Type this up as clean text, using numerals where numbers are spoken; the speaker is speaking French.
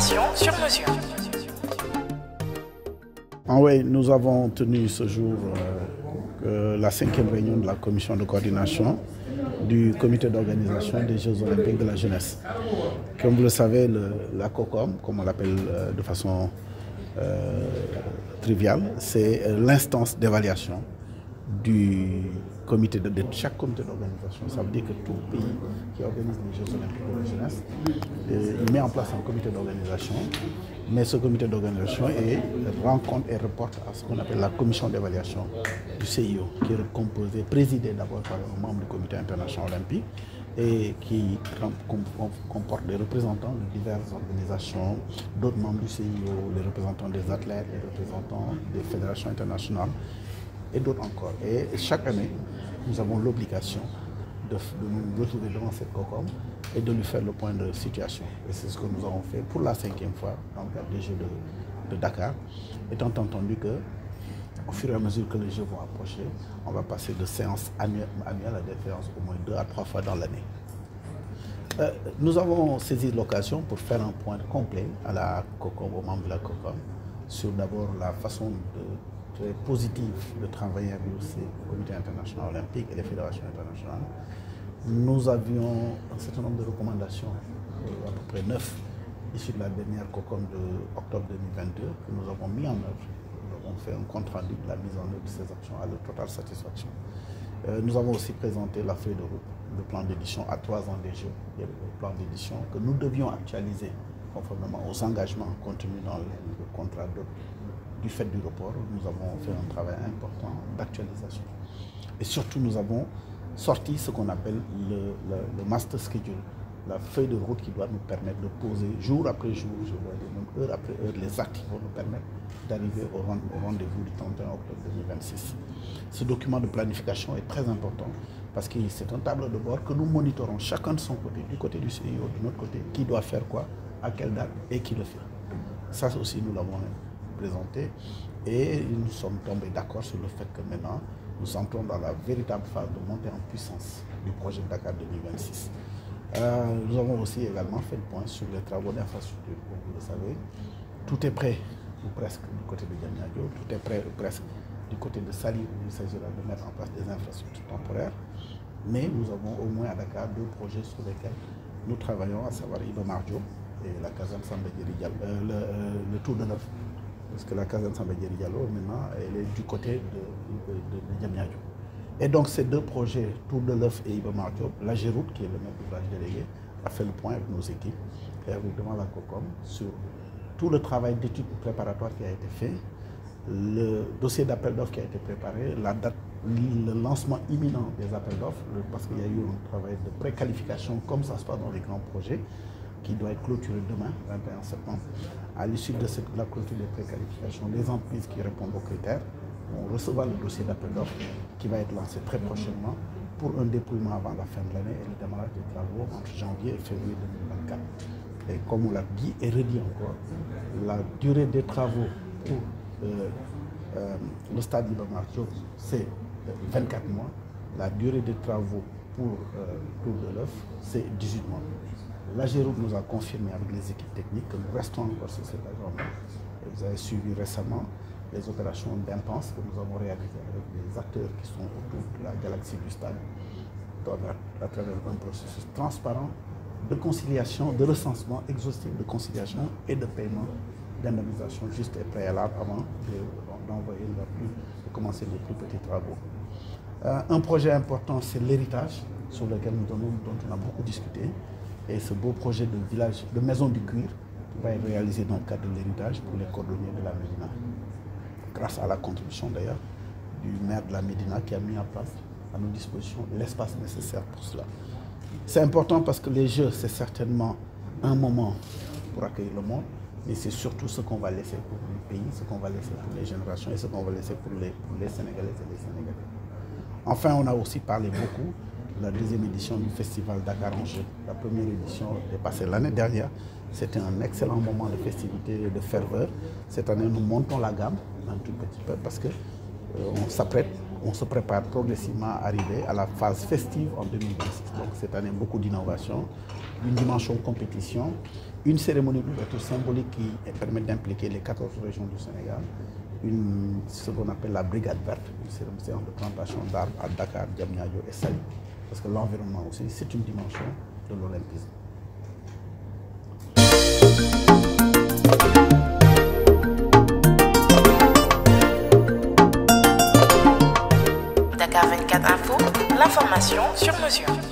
formation sur mesure. Oui, nous avons tenu ce jour la 5e réunion de la commission de coordination du comité d'organisation des Jeux olympiques de la jeunesse. Comme vous le savez, la COCOM, comme on l'appelle de façon triviale, c'est l'instance d'évaluation du comité de chaque comité d'organisation. Ça veut dire que tout pays qui organise les Jeux olympiques de la jeunesse, il met en place un comité d'organisation, mais ce comité d'organisation rencontre et reporte à ce qu'on appelle la commission d'évaluation du CIO, qui est composée, présidée d'abord par un membre du comité international olympique et qui comporte des représentants de diverses organisations, d'autres membres du CIO, les représentants des athlètes, les représentants des fédérations internationales et d'autres encore. Et chaque année, nous avons l'obligation de nous retrouver devant cette COCOM et de lui faire le point de situation. Et c'est ce que nous avons fait pour la 5e fois dans le cadre des Jeux de Dakar, étant entendu que au fur et à mesure que les Jeux vont approcher, on va passer de séances annuelles à des séances au moins 2 à 3 fois dans l'année. Nous avons saisi l'occasion pour faire un point complet à la COCOM, aux membres de la COCOM, sur d'abord la façon très positive de travailler avec le comité international olympique et les fédérations internationales. Nous avions un certain nombre de recommandations, à peu près 9, issues de la dernière COCOM d'octobre 2022, que nous avons mis en œuvre. Nous avons fait un compte rendu de la mise en œuvre de ces actions à leur totale satisfaction. Nous avons aussi présenté la feuille de route, le plan d'édition à 3 ans des Jeux, et le plan d'édition que nous devions actualiser conformément aux engagements contenus dans le contrat du fait du report. Nous avons fait un travail important d'actualisation. Et surtout, nous avons sorti ce qu'on appelle le master schedule, la feuille de route qui doit nous permettre de poser jour après jour, je dois dire même heure après heure, les actes qui vont nous permettre d'arriver au rendez-vous du 31 octobre 2026. Ce document de planification est très important parce que c'est un tableau de bord que nous monitorons chacun de son côté, du côté du CIO, de notre côté, qui doit faire quoi, à quelle date et qui le fait. Ça aussi, nous l'avons présenté et nous sommes tombés d'accord sur le fait que maintenant, nous entrons dans la véritable phase de montée en puissance du projet Dakar 2026. Nous avons aussi également fait le point sur les travaux d'infrastructure. Comme vous le savez, tout est prêt, ou presque, du côté de Diamniadio, tout est prêt, ou presque, du côté de Saly, où il s'agira de mettre en place des infrastructures temporaires. Mais nous avons au moins à Dakar 2 projets sur lesquels nous travaillons, à savoir Iba Mar Diop et la caserne Samba Diéry Diallo, le Tour de Neuf. Parce que la caserne Samba Diéry Diallo, maintenant, elle est du côté de Diamniadio. Et donc ces 2 projets, Tour de l'œuf et Iba Mar Diop, la Géroute, qui est le maître d'ouvrage délégué, a fait le point avec nos équipes et avec devant la COCOM sur tout le travail d'étude préparatoire qui a été fait, le dossier d'appel d'offres qui a été préparé, la date, le lancement imminent des appels d'offres, parce qu'il y a eu un travail de préqualification comme ça se passe dans les grands projets, qui doit être clôturé demain, 21 septembre. À l'issue de la clôture des préqualifications, les entreprises qui répondent aux critères vont recevoir le dossier d'appel d'offres qui va être lancé très prochainement pour un déploiement avant la fin de l'année et le démarrage des travaux entre janvier et février 2024. Et comme on l'a dit et redit encore, la durée des travaux pour le stade Iba Mar Diop, c'est 24 mois. La durée des travaux pour Tour de l'œuf, c'est 18 mois. La Géroute nous a confirmé avec les équipes techniques que nous restons encore sur cet agenda. Vous avez suivi récemment les opérations d'impense que nous avons réalisées avec des acteurs qui sont autour de la galaxie du stade, à travers un processus transparent de conciliation, de recensement exhaustif de conciliation et de paiement d'indemnisation juste et préalable avant d'envoyer de commencer les plus petits travaux. Un projet important, c'est l'héritage sur lequel dont on a beaucoup discuté. Et ce beau projet de village, de maison du cuir, va être réalisé dans le cadre de l'héritage pour les cordonniers de la Médina. Grâce à la contribution d'ailleurs du maire de la Médina qui a mis en place à nos dispositions l'espace nécessaire pour cela. C'est important parce que les Jeux, c'est certainement un moment pour accueillir le monde, mais c'est surtout ce qu'on va laisser pour le pays, ce qu'on va laisser pour les générations et ce qu'on va laisser pour les Sénégalaises et les Sénégalais. Enfin, on a aussi parlé beaucoup de la 2e édition du festival Dakar en Jeux. La première édition est passée l'année dernière. C'était un excellent moment de festivité et de ferveur. Cette année, nous montons la gamme un tout petit peu parce qu'on s'apprête on se prépare progressivement à arriver à la phase festive en 2026. Donc cette année, beaucoup d'innovation, une dimension compétition, une cérémonie d'ouverture symbolique qui permet d'impliquer les 14 régions du Sénégal, ce qu'on appelle la brigade verte, une séance de plantation d'arbres à Dakar, Diamniadio et Saly. Parce que l'environnement aussi, c'est une dimension de l'olympisme. Dakar 24 Info, l'information sur mesure.